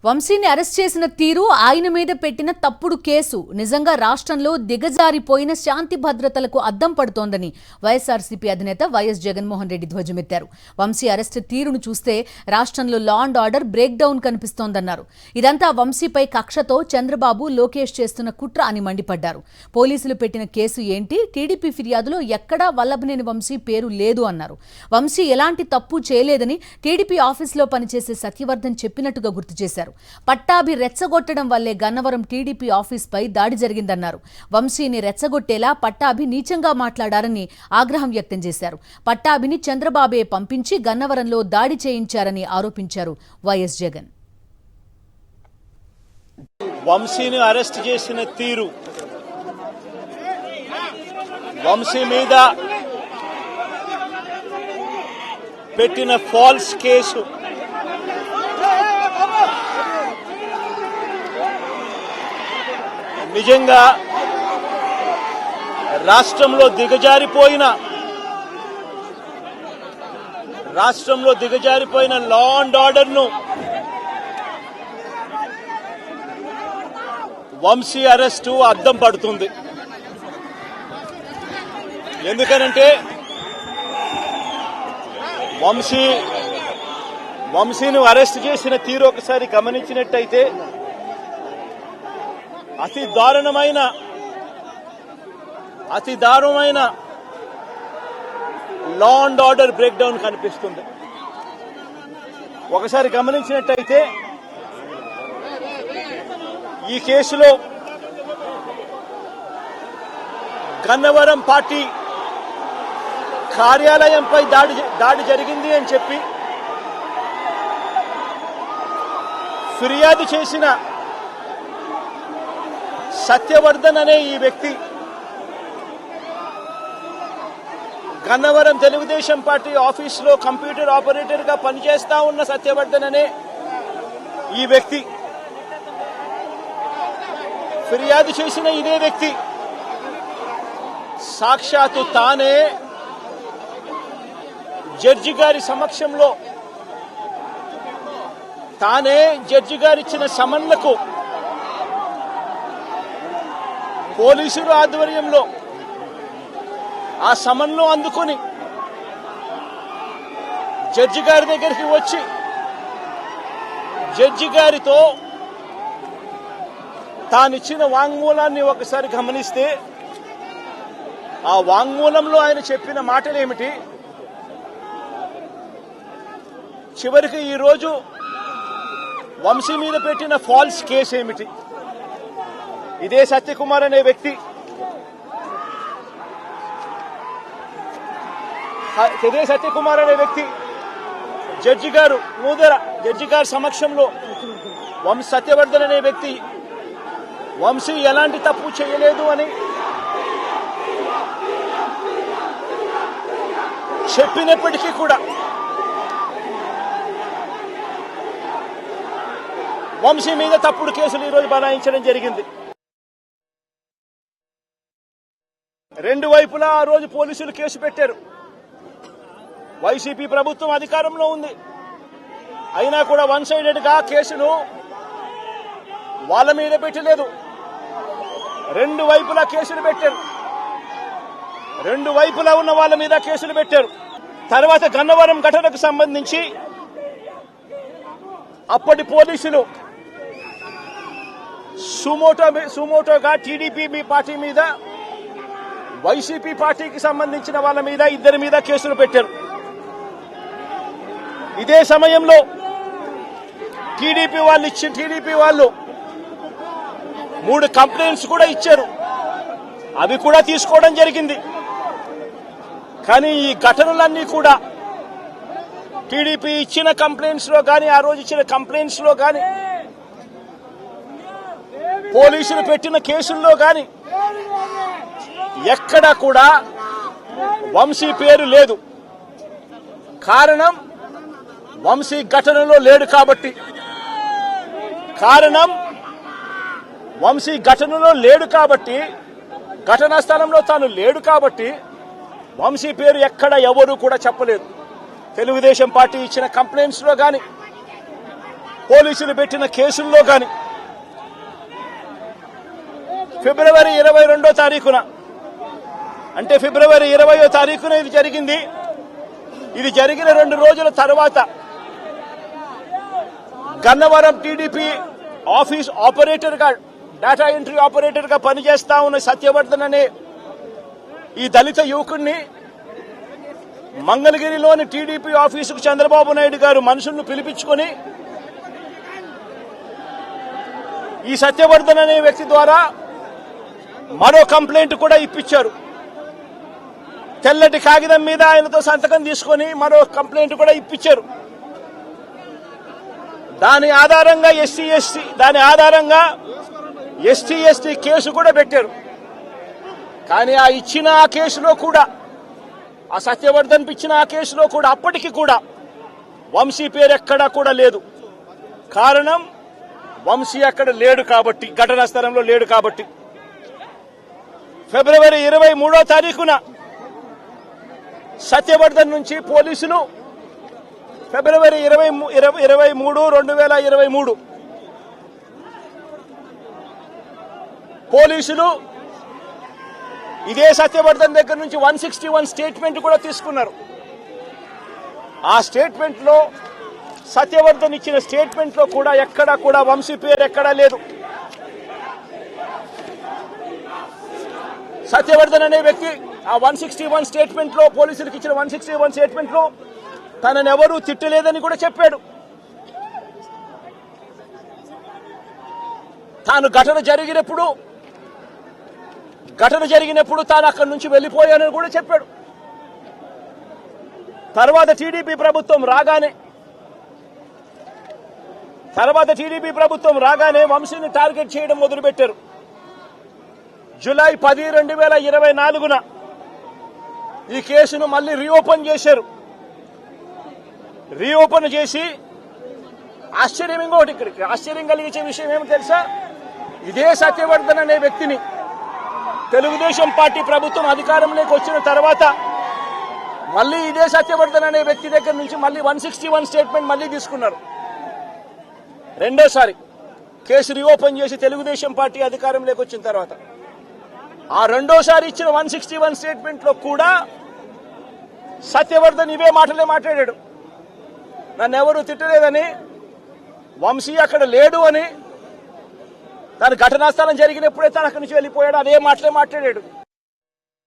వంశీని అరెస్ట్ చేసిన తీరు ఆయన మీద పెట్టిన తప్పుడు కేసు నిజంగా రాష్ట్రంలో దిగజారిపోయిన శాంతి భద్రతలకు అద్దం పడుతోందని వైఎస్ఆర్సీపీ అధినేత వైఎస్ జగన్మోహన్ రెడ్డి ధ్వజమెత్తారు. వంశీ అరెస్ట్ తీరును చూస్తే రాష్ట్రంలో law and order break down కనిపిస్తోందన్నారు. ఇదంతా వంశీపై కక్షతో చంద్రబాబు లోకేష్ చేస్తున్న కుట్ర అని మండిపడ్డారు. పోలీసులు పెట్టిన కేసు ఏంటి? టీడీపీ ఫిర్యాదులో ఎక్కడా వల్లభనేని వంశీ పేరు లేదు అన్నారు. వంశీ ఎలాంటి తప్పు చేయలేదని టీడీపీ ఆఫీసులో పనిచేసే సత్యవర్ధన్ చెప్పినట్టుగా గుర్తు చేశారు. పట్టాభి రెచ్చగొట్టడం వల్లే గన్నవరం టీడీపీ ఆఫీస్పై దాడి జరిగిందన్నారు. వంశీని రెచ్చగొట్టేలా పట్టాభి నీచంగా మాట్లాడారని ఆగ్రహం వ్యక్తం చేశారు. పట్టాభిని చంద్రబాబే పంపించి గన్నవరంలో దాడి చేయించారని ఆరోపించారు వైఎస్ జగన్. వంశీని అరెస్ట్ చేసిన తీరు, వంశీ మీద పెట్టిన ఫాల్స్ కేసు నిజంగా రాష్ట్రంలో దిగజారిపోయిన లా అండ్ ఆర్డర్ను వంశీ అరెస్టు అద్దం పడుతుంది. ఎందుకనంటే వంశీని అరెస్ట్ చేసిన తీరు ఒకసారి గమనించినట్టయితే అతి దారుణమైన లా అండ్ ఆర్డర్ బ్రేక్ డౌన్ కనిపిస్తుంది. ఒకసారి గమనించినట్టయితే ఈ కేసులో గన్నవరం పార్టీ కార్యాలయంపై దాడి జరిగింది అని చెప్పి ఫిర్యాదు చేసిన సత్యవర్ధన్ అనే ఈ వ్యక్తి, గన్నవరం తెలుగుదేశం పార్టీ ఆఫీసులో కంప్యూటర్ ఆపరేటర్ గా పనిచేస్తా ఉన్న సత్యవర్ధన్ అనే ఈ వ్యక్తి, ఫిర్యాదు చేసిన ఇదే వ్యక్తి సాక్షాత్తు తానే జడ్జి గారి సమక్షంలో జడ్జి గారిచ్చిన సమన్లకు పోలీసులు ఆధ్వర్యంలో ఆ సమన్లు అందుకొని జడ్జి గారి దగ్గరికి వచ్చి జడ్జి గారితో తానిచ్చిన వాంగ్మూలాన్ని ఒకసారి గమనిస్తే ఆ వాంగ్మూలంలో ఆయన చెప్పిన మాటలేమిటి, చివరికి ఈరోజు వంశీ మీద పెట్టిన ఫాల్స్ కేసు ఏమిటి? ఇదే సత్యకుమార్ అనే వ్యక్తి జడ్జి గారి సమక్షంలో సత్యవర్ధన్ అనే వ్యక్తి వంశీ ఎలాంటి తప్పు చేయలేదు అని చెప్పినప్పటికీ కూడా వంశీ మీద తప్పుడు కేసులు ఈరోజు బనాయించడం జరిగింది. రెండు వైపులా ఆ రోజు పోలీసులు కేసు పెట్టారు. వైసీపీ ప్రభుత్వం అధికారంలో ఉంది, అయినా కూడా వన్ సైడెడ్ గా కేసును వాళ్ళ మీద పెట్టలేదు. రెండు వైపులా కేసులు పెట్టారు, రెండు వైపులా ఉన్న వాళ్ళ మీద కేసులు పెట్టారు. తర్వాత గన్నవరం ఘటనకు సంబంధించి అప్పటి పోలీసులు సుమోటోగా టీడీపీ పార్టీ మీద, వైసీపీ పార్టీకి సంబంధించిన వాళ్ళ మీద, ఇద్దరి మీద కేసులు పెట్టారు. ఇదే సమయంలో టీడీపీ వాళ్ళు 3 కంప్లైంట్స్ కూడా ఇచ్చారు, అవి కూడా తీసుకోవడం జరిగింది. కానీ ఈ ఘటనలన్నీ కూడా టీడీపీ ఇచ్చిన కంప్లైంట్స్ లో కానీ, ఆ రోజు ఇచ్చిన కంప్లైంట్స్ లో కానీ, పోలీసులు పెట్టిన కేసుల్లో కానీ ఎక్కడా కూడా వంశీ పేరు లేదు. కారణం వంశీ ఘటనలో లేడు కాబట్టి, ఘటనా స్థలంలో తాను లేడు కాబట్టి వంశీ పేరు ఎక్కడ ఎవరు కూడా చెప్పలేదు. తెలుగుదేశం పార్టీ ఇచ్చిన కంప్లైంట్స్ లో గాని, పోలీసులు పెట్టిన కేసుల్లో కానీ ఫిబ్రవరి 22వ తారీఖున అంటే ఫిబ్రవరి 20వ తారీఖున ఇది జరిగింది. ఇది జరిగిన 2 రోజుల తర్వాత గన్నవరం టీడీపీ ఆఫీస్ ఆపరేటర్గా డేటా ఎంట్రీ ఆపరేటర్గా పనిచేస్తా ఉన్న సత్యవర్ధన్ అనే ఈ దళిత యువకుడిని మంగళగిరిలోని టీడీపీ ఆఫీసుకు చంద్రబాబు నాయుడు గారు మనుషులను పిలిపించుకొని ఈ సత్యవర్ధన్ అనే వ్యక్తి ద్వారా మరో కంప్లైంట్ కూడా ఇప్పించారు. తెల్లటి కాగితం మీద ఆయనతో సంతకం తీసుకొని మరో కంప్లైంట్ కూడా ఇప్పించారు. దాని ఆధారంగా ఎస్టీ ఎస్టీ కేసు కూడా పెట్టారు. కానీ ఆ ఇచ్చిన ఆ కేసులో కూడా ఆ సత్యవర్ధన్ ఇచ్చిన ఆ కేసులో కూడా అప్పటికి కూడా వంశీ పేరు ఎక్కడా కూడా లేదు. కారణం వంశీ అక్కడ లేడు కాబట్టి, ఘటనా స్థలంలో లేడు కాబట్టి. ఫిబ్రవరి 23వ తారీఖున సత్యవర్ధన్ నుంచి పోలీసులు ఫిబ్రవరి 2023 పోలీసులు ఇదే సత్యవర్ధన్ దగ్గర నుంచి 161 స్టేట్మెంట్ కూడా తీసుకున్నారు. ఆ స్టేట్మెంట్ లో సత్యవర్ధన్ ఇచ్చిన స్టేట్మెంట్ లో కూడా ఎక్కడా కూడా వంశీ పేరు ఎక్కడా లేదు. సత్యవర్ధన్ అనే వ్యక్తి ఆ 161 స్టేట్మెంట్ లో పోలీసులకు ఇచ్చిన 161 స్టేట్మెంట్ లో తనను ఎవరూ తిట్టలేదని కూడా చెప్పాడు. తాను ఘటన జరిగినప్పుడు తాను అక్కడి నుంచి వెళ్లిపోయానని కూడా చెప్పాడు. తర్వాత టీడీపీ ప్రభుత్వం రాగానే వంశీని టార్గెట్ చేయడం మొదలుపెట్టారు. జూలై 10, 2024న ఈ కేసును మళ్ళీ రీఓపెన్ చేశారు. రీఓపెన్ చేసి ఆశ్చర్యం కలిగించే విషయం ఏమో తెలుసా? ఇదే సత్యవర్ధన్ అనే వ్యక్తిని తెలుగుదేశం పార్టీ ప్రభుత్వం అధికారంలోకి వచ్చిన తర్వాత మళ్ళీ ఇదే సత్యవర్ధన్ అనే వ్యక్తి దగ్గర నుంచి మళ్ళీ 161 స్టేట్మెంట్ మళ్ళీ తీసుకున్నారు. రెండోసారి కేసు రీఓపెన్ చేసి తెలుగుదేశం పార్టీ అధికారంలోకి వచ్చిన తర్వాత ఆ రెండోసారి ఇచ్చిన 161 స్టేట్మెంట్ లో కూడా సత్యవర్ధన్ ఇవే మాటలే మాట్లాడాడు. నన్ను ఎవరు తిట్టలేదని, వంశీ అక్కడ లేడు అని, తన ఘటనా స్థలం జరిగినప్పుడే తన అక్కడి నుంచి వెళ్లిపోయాడు, అదే మాటలే మాట్లాడాడు.